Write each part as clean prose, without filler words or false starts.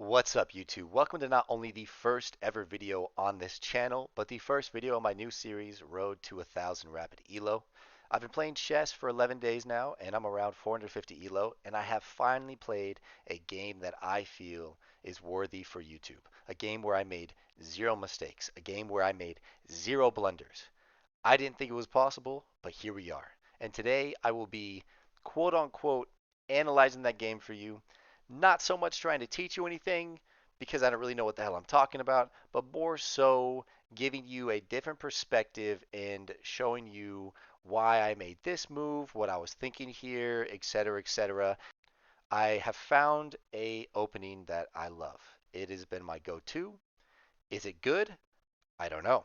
What's up, YouTube? Welcome to not only the first ever video on this channel, but the first video in my new series, Road to 1000 Rapid Elo. I've been playing chess for 11 days now, and I'm around 450 Elo, and I have finally played a game that I feel is worthy for YouTube. A game where I made zero mistakes, a game where I made zero blunders. I didn't think it was possible, but here we are. And today I will be quote unquote analyzing that game for you. Not so much trying to teach you anything because I don't really know what the hell I'm talking about, but more so giving you a different perspective and showing you why I made this move, what I was thinking here, etc., etc. I have found a opening that I love. It has been my go-to. Is it good? I don't know.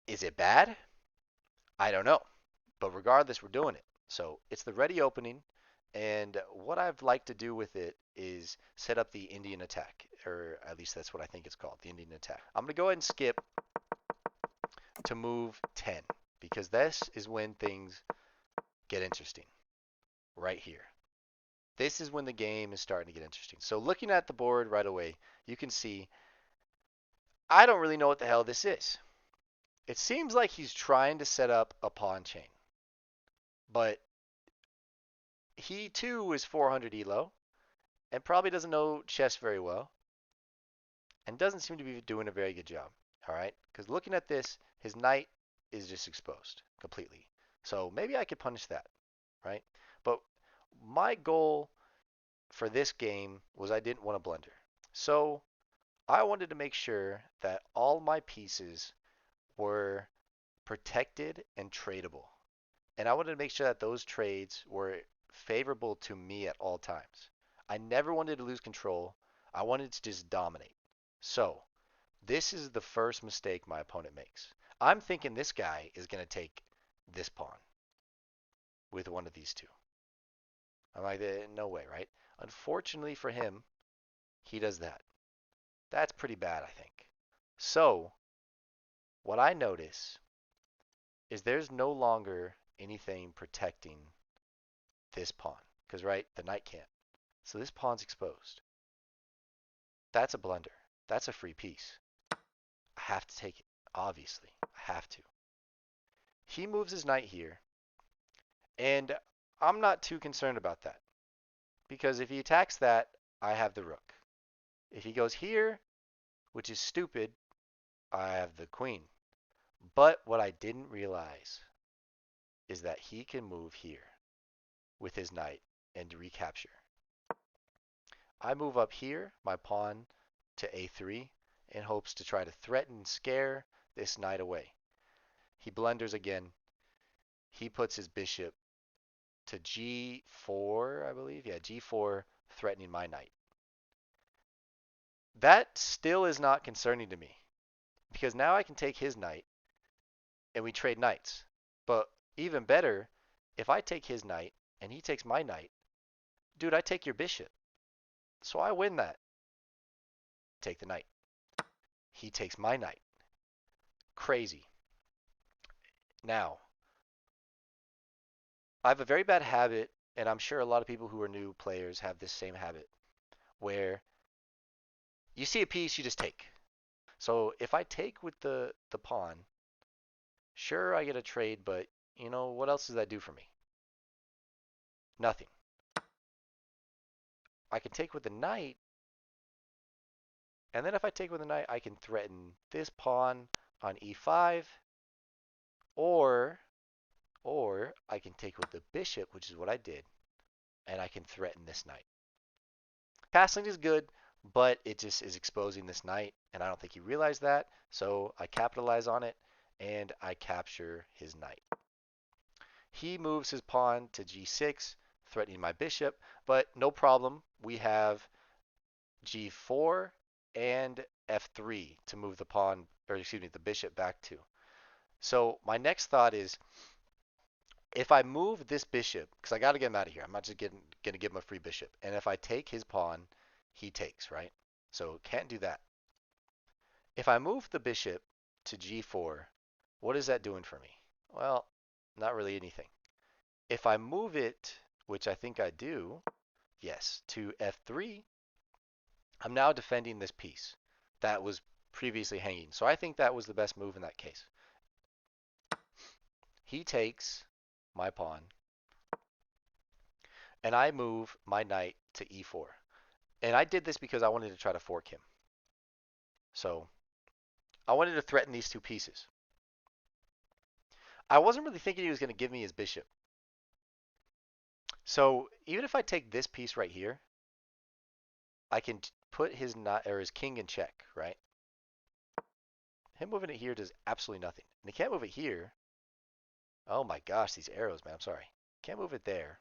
Is it bad? I don't know. But regardless, we're doing it. So it's the ready opening. And what I've liked to do with it is set up the Indian attack, or at least that's what I think it's called, the Indian attack. I'm going to go ahead and skip to move 10 because this is when things get interesting, right here. This is when the game is starting to get interesting. So looking at the board right away, you can see I don't really know what the hell this is. It seems like he's trying to set up a pawn chain, but he too is 400 elo and probably doesn't know chess very well and doesn't seem to be doing a very good job. All right, because looking at this, his knight is just exposed completely. So maybe I could punish that, right? But my goal for this game was I didn't want to blunder. So I wanted to make sure that all my pieces were protected and tradable. And I wanted to make sure that those trades were favorable to me at all times. I never wanted to lose control. I wanted to just dominate. So, this is the first mistake my opponent makes. I'm thinking this guy is going to take this pawn with one of these two. I'm like, no way, right? Unfortunately for him, he does that. That's pretty bad, I think. So, what I notice is there's no longer anything protecting this pawn. Because, right, the knight can't. So this pawn's exposed. That's a blunder. That's a free piece. I have to take it. Obviously, I have to. He moves his knight here, and I'm not too concerned about that. Because if he attacks that, I have the rook. If he goes here, which is stupid, I have the queen. But what I didn't realize is that he can move here with his knight and recapture. I move up here, my pawn to a3, in hopes to try to threaten and scare this knight away. He blunders again. He puts his bishop to g4, I believe. Yeah, g4, threatening my knight. That still is not concerning to me because now I can take his knight and we trade knights. But even better, if I take his knight and he takes my knight, dude, I take your bishop. So I win that. Take the knight. He takes my knight. Crazy. Now, I have a very bad habit, and I'm sure a lot of people who are new players have this same habit, where you see a piece, you just take. So if I take with the pawn, sure I get a trade, but you know what else does that do for me? Nothing. I can take with the knight, and then if I take with the knight, I can threaten this pawn on e5, or or I can take with the bishop, which is what I did, and I can threaten this knight. Castling is good, but it just is exposing this knight, and I don't think he realized that, so I capitalize on it, and I capture his knight. He moves his pawn to g6, threatening my bishop, but no problem. We have g4 and f3 to move the pawn, or excuse me, the bishop back to. So my next thought is, if I move this bishop, because I got to get him out of here. I'm not just going to give him a free bishop. And if I take his pawn, he takes, right? So can't do that. If I move the bishop to g4, what is that doing for me? Well, not really anything. If I move it, which I think I do, Yes, to f3. I'm now defending this piece that was previously hanging. So I think that was the best move in that case. He takes my pawn, and I move my knight to e4. And I did this because I wanted to try to fork him. So I wanted to threaten these two pieces. I wasn't really thinking he was going to give me his bishop. So even if I take this piece right here, I can put his knight or his king in check, right? Him moving it here does absolutely nothing. And he can't move it here. Oh my gosh, these arrows, man. I'm sorry. Can't move it there.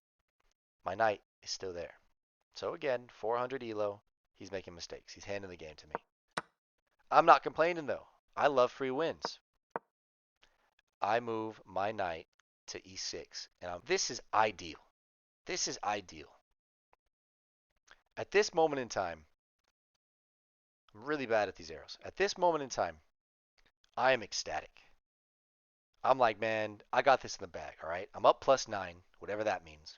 My knight is still there. So again, 400 elo. He's making mistakes. He's handing the game to me. I'm not complaining though. I love free wins. I move my knight to e6, and this is ideal. This is ideal. At this moment in time, I'm really bad at these arrows. At this moment in time, I am ecstatic. I'm like, man, I got this in the bag, all right? I'm up +9, whatever that means,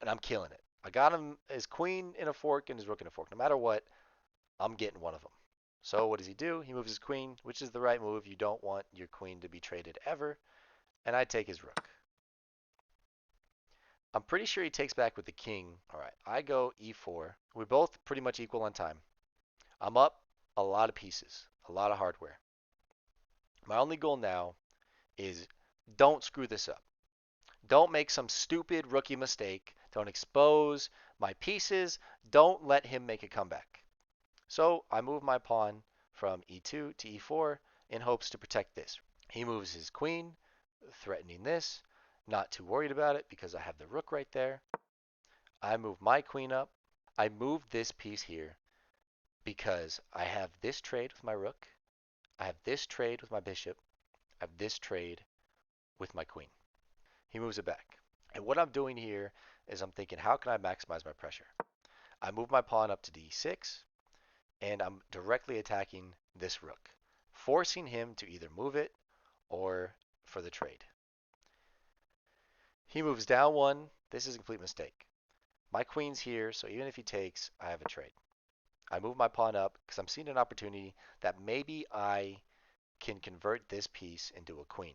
and I'm killing it. I got him his queen in a fork and his rook in a fork. No matter what, I'm getting one of them. So what does he do? He moves his queen, which is the right move. You don't want your queen to be traded ever. And I take his rook. I'm pretty sure he takes back with the king. All right, I go e4. We're both pretty much equal on time. I'm up a lot of pieces, a lot of hardware. My only goal now is don't screw this up. Don't make some stupid rookie mistake. Don't expose my pieces. Don't let him make a comeback. So I move my pawn from e2 to e4 in hopes to protect this. He moves his queen, threatening this. Not too worried about it because I have the rook right there. I move my queen up. I move this piece here because I have this trade with my rook. I have this trade with my bishop. I have this trade with my queen. He moves it back. And what I'm doing here is I'm thinking, how can I maximize my pressure? I move my pawn up to d6, and I'm directly attacking this rook, forcing him to either move it or for the trade. He moves down one. This is a complete mistake. My queen's here, so even if he takes, I have a trade. I move my pawn up because I'm seeing an opportunity that maybe I can convert this piece into a queen.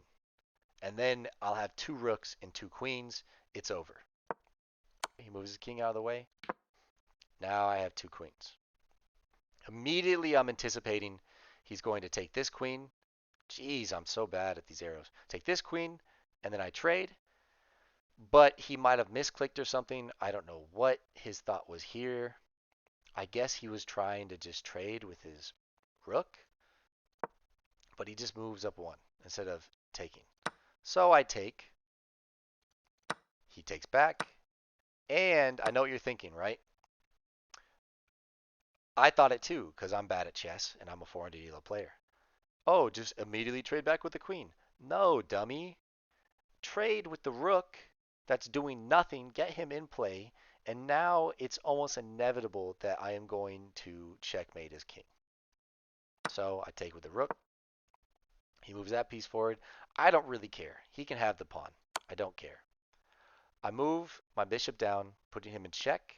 And then I'll have two rooks and two queens. It's over. He moves his king out of the way. Now I have two queens. Immediately I'm anticipating he's going to take this queen. Jeez, I'm so bad at these arrows. Take this queen, and then I trade. But he might have misclicked or something. I don't know what his thought was here. I guess he was trying to just trade with his rook. But he just moves up one instead of taking. So I take. He takes back. And I know what you're thinking, right? I thought it too, because I'm bad at chess and I'm a 400 elo player. Oh, just immediately trade back with the queen. No, dummy. Trade with the rook that's doing nothing, get him in play, and now it's almost inevitable that I am going to checkmate his king. So I take with the rook. He moves that piece forward. I don't really care. He can have the pawn. I don't care. I move my bishop down, putting him in check.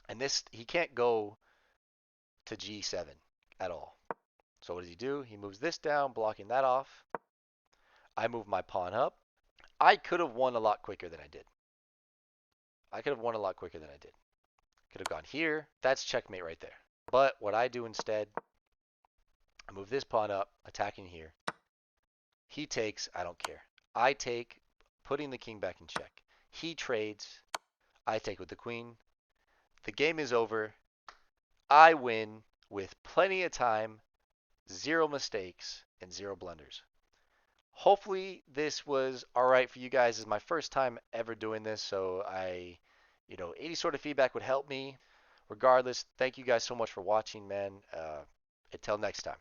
And this, he can't go to g7 at all. So what does he do? He moves this down, blocking that off. I move my pawn up. I could have won a lot quicker than I did. I could have won a lot quicker than I did. Could have gone here. That's checkmate right there. But what I do instead, I move this pawn up, attacking here. He takes, I don't care. I take, putting the king back in check. He trades, I take with the queen. The game is over. I win with plenty of time, zero mistakes, and zero blunders. Hopefully this was all right for you guys. This is my first time ever doing this, so any sort of feedback would help me. Regardless, thank you guys so much for watching, man. Until next time.